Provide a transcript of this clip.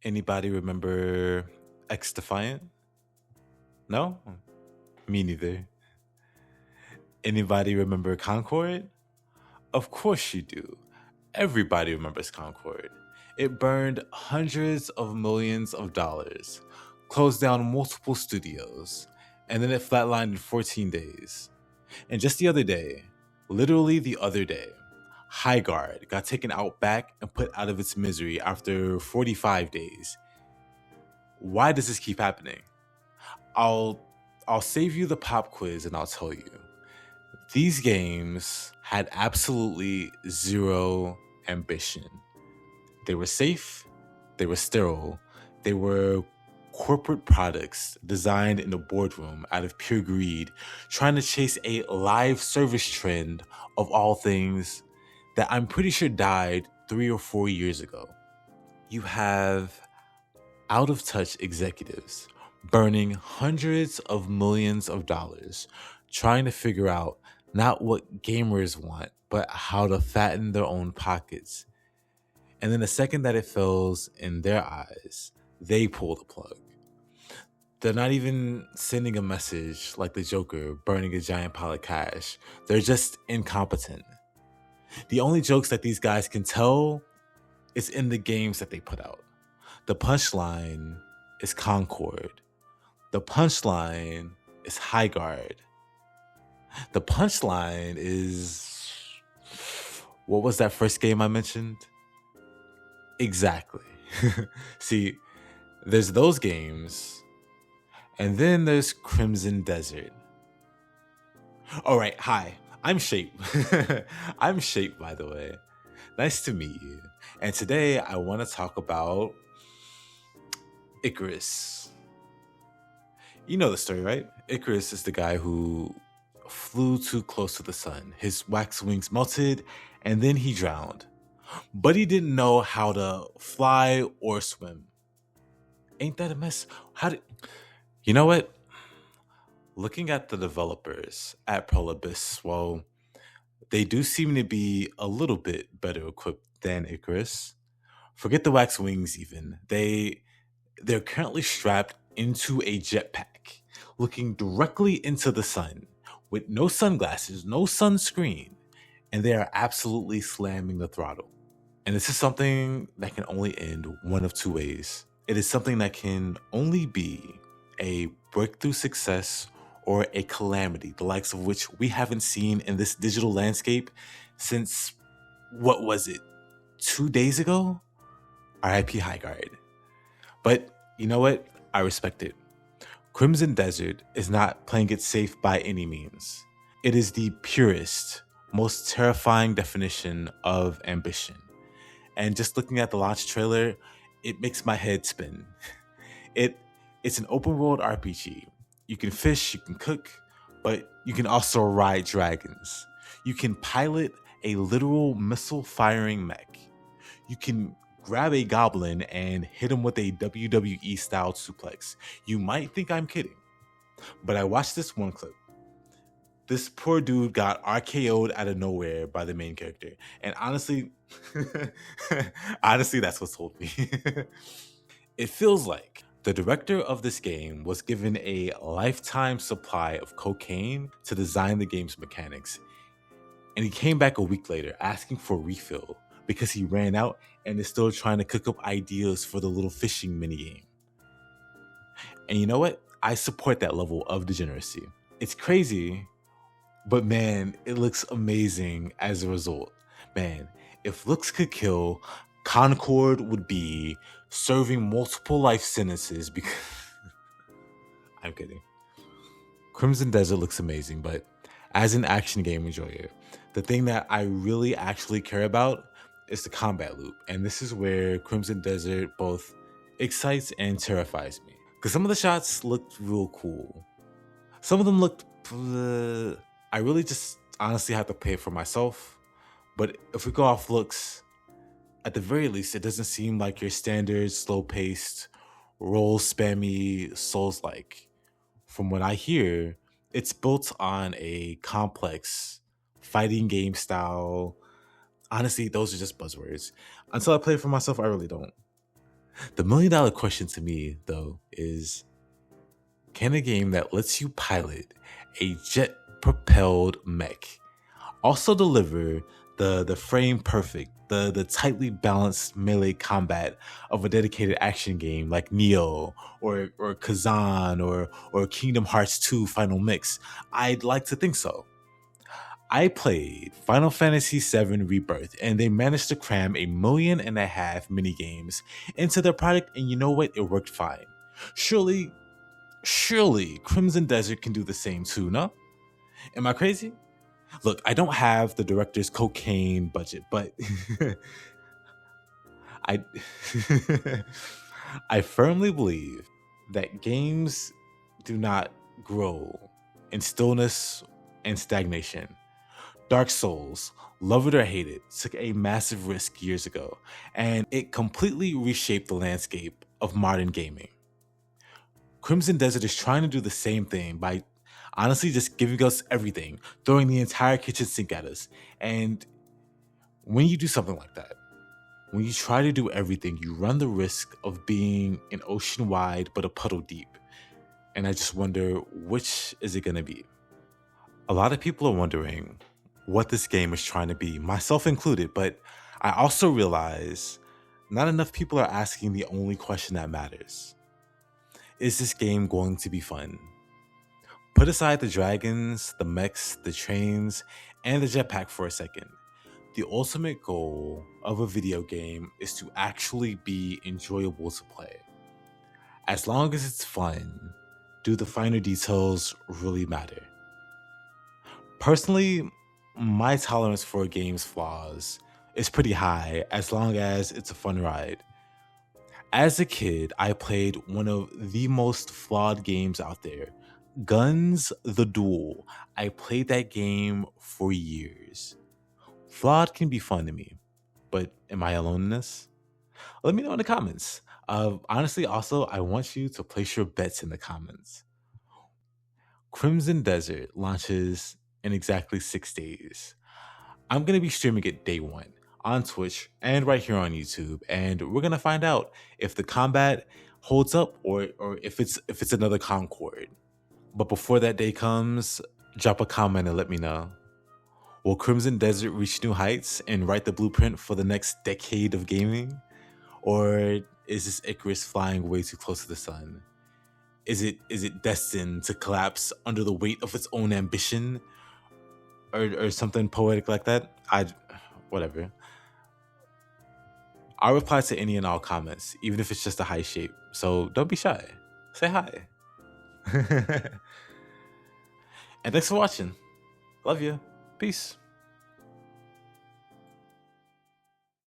Anybody remember X Defiant? No? Me neither. Anybody remember Concord? Of course you do. Everybody remembers Concord. It burned hundreds of millions of dollars, closed down multiple studios, and then it flatlined in 14 days. And just the other day, literally the other day, Highguard got taken out back and put out of its misery after 45 days. Why does this keep happening? I'll save you the pop quiz and I'll tell you. These games had absolutely zero ambition. They were safe, they were sterile, they were corporate products designed in a boardroom out of pure greed, trying to chase a live service trend of all things that I'm pretty sure died 3 or 4 years ago. You have out of touch executives burning hundreds of millions of dollars trying to figure out not what gamers want, but how to fatten their own pockets. And then the second that it fills in their eyes, they pull the plug. They're not even sending a message like the Joker burning a giant pile of cash. They're just incompetent. The only jokes that these guys can tell is in the games that they put out. The punchline is Concord. The punchline is Highguard. The punchline is... what was that first game I mentioned? Exactly. See, there's those games, and then there's Crimson Desert. All right, hi, I'm Shape. I'm Shape, by the way. Nice to meet you. And today I want to talk about Icarus. You know the story, right? Icarus is the guy who flew too close to the sun. His wax wings melted, and then he drowned. But he didn't know how to fly or swim. Ain't that a mess? You know what? Looking at the developers at Prolibus, well, they do seem to be a little bit better equipped than Icarus. Forget the wax wings even. They're currently strapped into a jetpack, looking directly into the sun, with no sunglasses, no sunscreen, and they are absolutely slamming the throttle. And this is something that can only end one of two ways. It is something that can only be a breakthrough success or a calamity, the likes of which we haven't seen in this digital landscape since, what was it, 2 days ago? RIP Highguard. But you know what? I respect it. Crimson Desert is not playing it safe by any means. It is the purest, most terrifying definition of ambition. And just looking at the launch trailer, it makes my head spin. It's an open world RPG. You can fish, you can cook, but you can also ride dragons. You can pilot a literal missile firing mech. You can grab a goblin and hit him with a WWE style suplex. You might think I'm kidding, but I watched this one clip. This poor dude got RKO'd out of nowhere by the main character. And honestly, that's what told me. It feels like the director of this game was given a lifetime supply of cocaine to design the game's mechanics. And he came back a week later asking for a refill because he ran out and is still trying to cook up ideas for the little fishing minigame. And you know what? I support that level of degeneracy. It's crazy, but man, it looks amazing as a result. Man, if looks could kill, Concord would be serving multiple life sentences because... I'm kidding. Crimson Desert looks amazing, but as an action game enjoyer, the thing that I really actually care about is the combat loop. And this is where Crimson Desert both excites and terrifies me. Because some of the shots looked real cool. Some of them looked... I really just honestly have to play it for myself. But if we go off looks, at the very least, it doesn't seem like your standard slow-paced, roll-spammy Soulslike. From what I hear, it's built on a complex fighting game style. Honestly, those are just buzzwords. Until I play it for myself, I really don't. The $1 million question to me, though, is can a game that lets you pilot a jet-propelled mech also deliver the frame perfect, the tightly balanced melee combat of a dedicated action game like Nioh or Kazan or Kingdom Hearts 2 Final Mix? I'd like to think so. I played Final Fantasy VII Rebirth, and they managed to cram 1.5 million minigames into their product, and you know what? It worked fine. Surely Crimson Desert can do the same too, no? Am I crazy? Look, I don't have the director's cocaine budget, but I I firmly believe that games do not grow in stillness and stagnation. Dark Souls, love it or hate it, took a massive risk years ago, and it completely reshaped the landscape of modern gaming. Crimson Desert is trying to do the same thing by honestly just giving us everything, throwing the entire kitchen sink at us. And when you do something like that, when you try to do everything, you run the risk of being an ocean wide but a puddle deep. And I just wonder, which is it going to be? A lot of people are wondering what this game is trying to be, myself included, but I also realize not enough people are asking the only question that matters. Is this game going to be fun? Put aside the dragons, the mechs, the trains, and the jetpack for a second. The ultimate goal of a video game is to actually be enjoyable to play. As long as it's fun, do the finer details really matter? Personally, my tolerance for a game's flaws is pretty high as long as it's a fun ride. As a kid, I played one of the most flawed games out there, Guns the Duel. I played that game for years. Flawed can be fun to me, but am I alone in this? Let me know in the comments. Honestly, also, I want you to place your bets in the comments. Crimson Desert launches in exactly 6 days. I'm going to be streaming it day one on Twitch and right here on YouTube, and we're going to find out if the combat holds up or if it's another Concord. But before that day comes, drop a comment and let me know. Will Crimson Desert reach new heights and write the blueprint for the next decade of gaming? Or is this Icarus flying way too close to the sun? Is it destined to collapse under the weight of its own ambition? Or something poetic like that? Whatever. I'll reply to any and all comments, even if it's just a high shape. So don't be shy. Say hi. And thanks for watching. Love you. Peace.